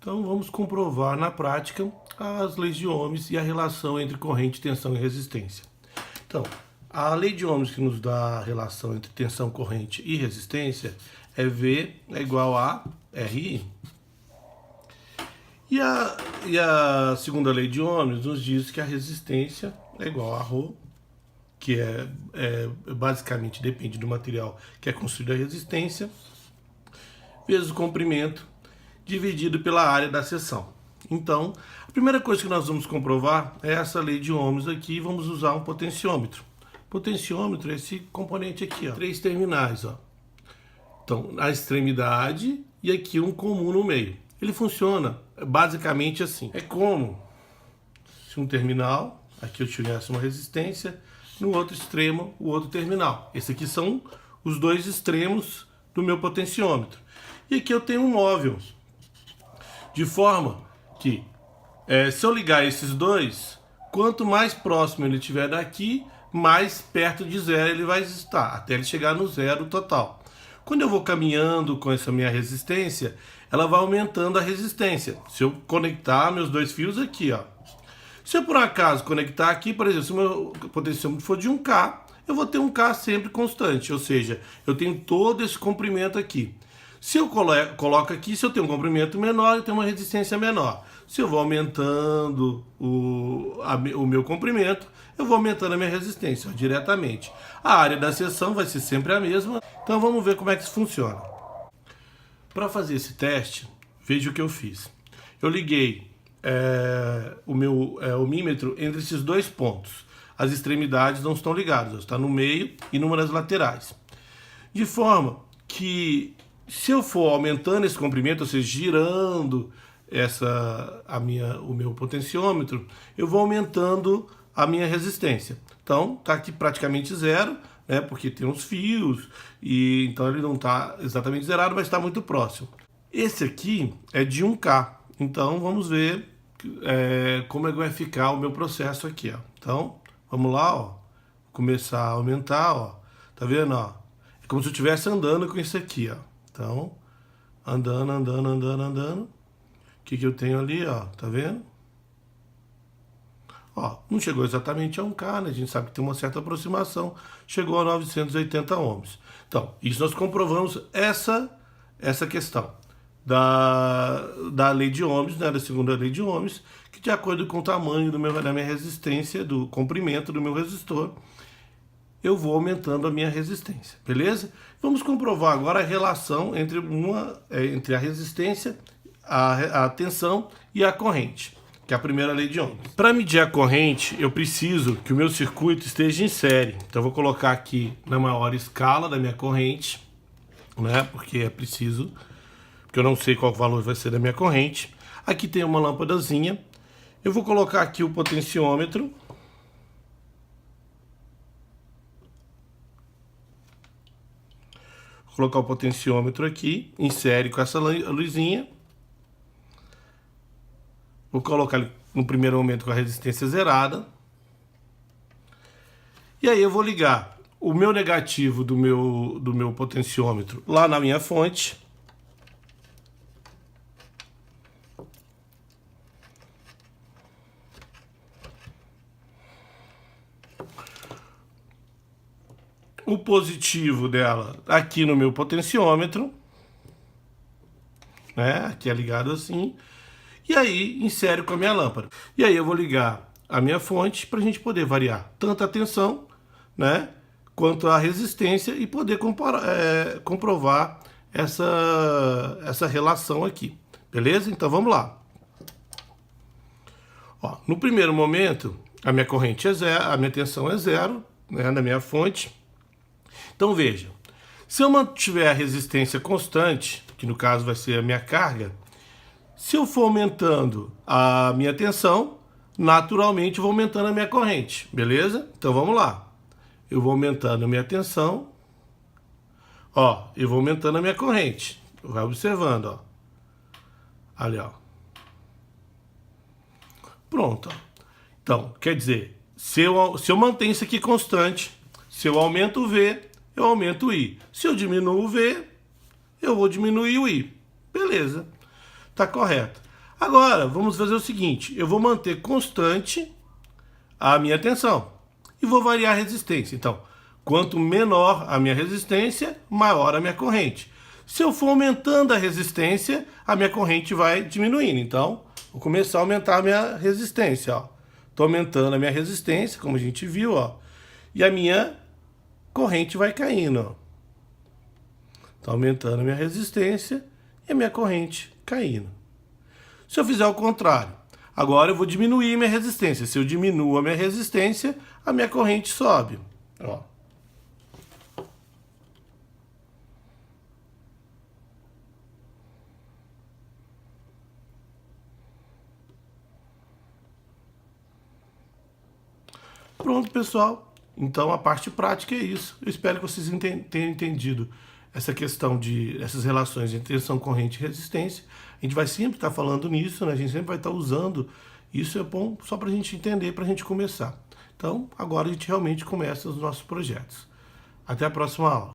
Então vamos comprovar na prática as leis de Ohms e a relação entre corrente, tensão e resistência. Então, a lei de Ohms que nos dá a relação entre tensão, corrente e resistência é V é igual a RI. E a segunda lei de Ohms nos diz que a resistência é igual a ρ, que basicamente depende do material que é construído a resistência, vezes o comprimento, dividido pela área da seção. Então, a primeira coisa que nós vamos comprovar é essa lei de Ohms aqui, e vamos usar um potenciômetro. Potenciômetro é esse componente aqui, ó, 3 terminais, ó. Então, a extremidade e aqui um comum no meio. Ele funciona basicamente assim. É como se um terminal, aqui eu tivesse uma resistência, no outro extremo, o outro terminal. Esses aqui são os dois extremos do meu potenciômetro. E aqui eu tenho um móvel, de forma que, se eu ligar esses dois, quanto mais próximo ele estiver daqui, mais perto de zero ele vai estar, até ele chegar no zero total. Quando eu vou caminhando com essa minha resistência, ela vai aumentando a resistência. Se eu conectar meus dois fios aqui, ó. Se eu por acaso conectar aqui, por exemplo, se o meu potenciômetro for de 1K, eu vou ter 1K sempre constante, ou seja, eu tenho todo esse comprimento aqui. Se eu coloco aqui, se eu tenho um comprimento menor, eu tenho uma resistência menor. Se eu vou aumentando o meu comprimento, eu vou aumentando a minha resistência diretamente. A área da seção vai ser sempre a mesma, então vamos ver como é que isso funciona. Para fazer esse teste, veja o que eu fiz. Eu liguei o meu ohmímetro entre esses dois pontos. As extremidades não estão ligadas, está no meio e numa das laterais. De forma que, se eu for aumentando esse comprimento, ou seja, girando o meu potenciômetro, eu vou aumentando a minha resistência. Então, está aqui praticamente zero, né, porque tem uns fios, e então ele não está exatamente zerado, mas está muito próximo. Esse aqui é de 1K, então vamos ver como é que vai ficar o meu processo aqui, ó. Então, vamos lá, ó, começar a aumentar, ó, tá vendo, ó? É como se eu estivesse andando com isso aqui, ó. Então, andando. O que eu tenho ali, ó, tá vendo? Ó, não chegou exatamente a 1K, né? A gente sabe que tem uma certa aproximação, chegou a 980 ohms. Então, isso nós comprovamos essa questão da lei de Ohms, né, da segunda lei de Ohms, que de acordo com o tamanho da minha resistência, do comprimento do meu resistor, eu vou aumentando a minha resistência, beleza? Vamos comprovar agora a relação entre a resistência, a tensão e a corrente, que é a primeira lei de Ohms. Para medir a corrente, eu preciso que o meu circuito esteja em série. Então eu vou colocar aqui na maior escala da minha corrente, né? Porque é preciso, porque eu não sei qual valor vai ser da minha corrente. Aqui tem uma lâmpadazinha. Eu vou colocar aqui o potenciômetro. Vou colocar o potenciômetro aqui, em série com essa luzinha. Vou colocar ele no primeiro momento com a resistência zerada. E aí eu vou ligar o meu negativo do meu potenciômetro lá na minha fonte. O positivo dela aqui no meu potenciômetro, né? Aqui é ligado assim. E aí, insere com a minha lâmpada. E aí eu vou ligar a minha fonte para a gente poder variar tanto a tensão, né, quanto a resistência e poder comprovar essa relação aqui. Beleza? Então vamos lá. Ó, no primeiro momento, a minha corrente é zero, a minha tensão é zero, né, na minha fonte. Então veja, se eu mantiver a resistência constante, que no caso vai ser a minha carga, se eu for aumentando a minha tensão, naturalmente eu vou aumentando a minha corrente, beleza? Então vamos lá. Eu vou aumentando a minha tensão, ó, eu vou aumentando a minha corrente. Vai observando, ó. Ali, ó. Pronto, ó. Então, quer dizer, se eu mantenho isso aqui constante, se eu aumento o V, eu aumento o I. Se eu diminuo o V, eu vou diminuir o I. Beleza. Tá correto. Agora, vamos fazer o seguinte, eu vou manter constante a minha tensão e vou variar a resistência. Então, quanto menor a minha resistência, maior a minha corrente. Se eu for aumentando a resistência, a minha corrente vai diminuindo. Então, vou começar a aumentar a minha resistência. Estou aumentando a minha resistência, como a gente viu, ó, e a minha corrente vai caindo. Estou aumentando a minha resistência e a minha corrente caindo. Se eu fizer o contrário, agora eu vou diminuir minha resistência. Se eu diminuo a minha resistência, a minha corrente sobe. Ó. Pronto, pessoal. Então a parte prática é isso. Eu espero que vocês tenham entendido essa questão essas relações entre tensão corrente e resistência. A gente vai sempre estar falando nisso, né? A gente sempre vai estar usando. Isso é bom só para a gente entender, para a gente começar. Então, agora a gente realmente começa os nossos projetos. Até a próxima aula.